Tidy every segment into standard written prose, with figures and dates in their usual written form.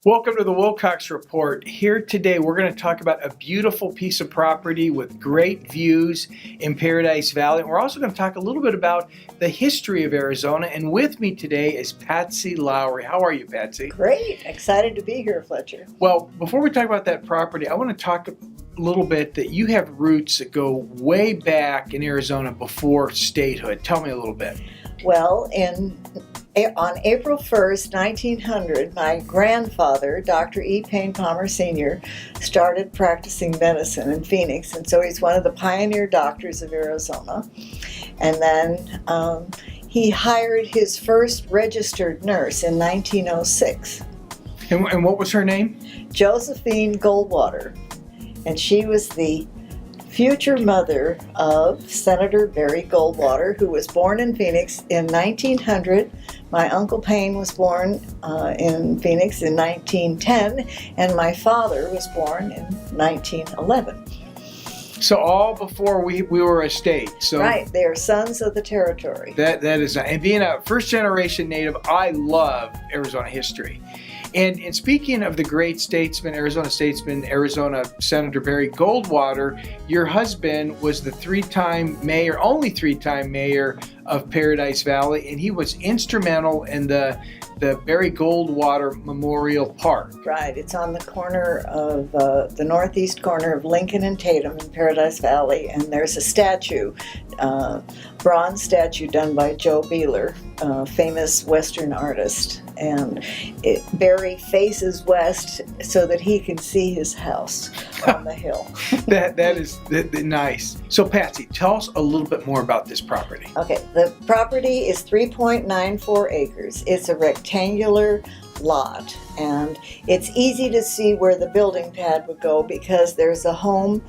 Welcome to the Wilcox Report. Here today we're going to talk about a beautiful piece of property with great views in Paradise Valley. And we're also going to talk a little bit about the history of Arizona. And with me today is Patsy Lowry. How are you, Patsy? Great. Excited to be here, Fletcher. Well, before we talk about that property, I want to talk a little bit that you have roots that go way back in Arizona before statehood. Tell me a little bit. Well, on April 1st, 1900, my grandfather, Dr. E. Payne Palmer Sr., started practicing medicine in Phoenix, and so he's one of the pioneer doctors of Arizona. And then he hired his first registered nurse in 1906. And what was her name? Josephine Goldwater, and she was the future mother of Senator Barry Goldwater, who was born in Phoenix in 1900. My Uncle Payne was born in Phoenix in 1910, and my father was born in 1911. So all before we were a state. So right, they are sons of the territory. That is, and being a first generation native, I love Arizona history. And speaking of the great statesman, Arizona Senator Barry Goldwater, your husband was the only three-time mayor of Paradise Valley, and he was instrumental in the Barry Goldwater Memorial Park. Right, it's on the corner of the northeast corner of Lincoln and Tatum in Paradise Valley, and there's a statue, bronze statue done by Joe Beeler, famous Western artist. And Barry faces west so that he can see his house on the hill. that is nice. So Patsy, tell us a little bit more about this property. Okay, the property is 3.94 acres. It's a rectangular lot, and it's easy to see where the building pad would go because there's a home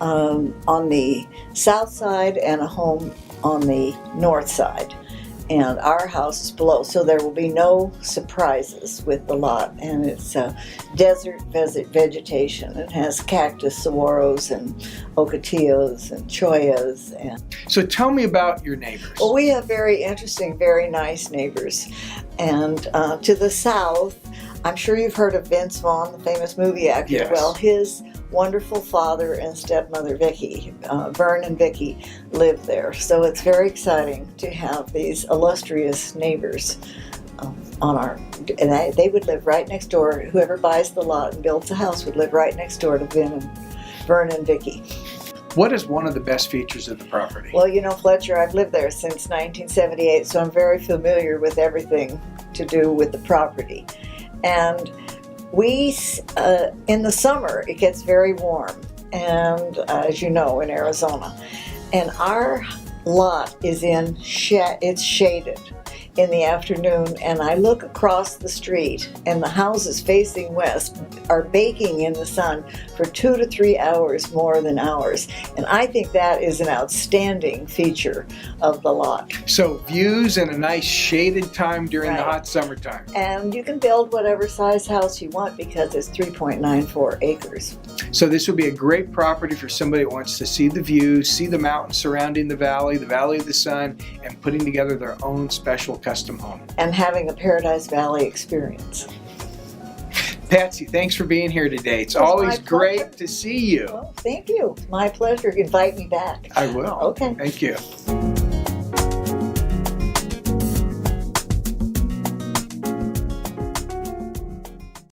on the south side and a home on the north side. And our house is below, so there will be no surprises with the lot. And it's desert vegetation. It has cactus, saguaros, and ocotillos, and choyas. So tell me about your neighbors. Well, we have very interesting, very nice neighbors. And to the south, I'm sure you've heard of Vince Vaughn, the famous movie actor. Yes. Well, his wonderful father and stepmother, Vicky, Vern and Vicky, live there. So it's very exciting to have these illustrious neighbors and they would live right next door. Whoever buys the lot and builds a house would live right next door to Vern and Vicky. What is one of the best features of the property? Well, you know, Fletcher, I've lived there since 1978, so I'm very familiar with everything to do with the property. And we, in the summer, it gets very warm, and as you know, in Arizona. And our lot is it's shaded in the afternoon, and I look across the street, and the houses facing west are baking in the sun for 2 to 3 hours more than ours. And I think that is an outstanding feature of the lot. So views and a nice shaded time during the Right. hot summertime. And you can build whatever size house you want because it's 3.94 acres. So this would be a great property for somebody that wants to see the views, see the mountains surrounding the Valley of the Sun, and putting together their own special custom home. And having a Paradise Valley experience. Patsy, thanks for being here today. It's It was always my great pleasure. to see you. Well, thank you. My pleasure. Invite me back. I will. Okay. Thank you.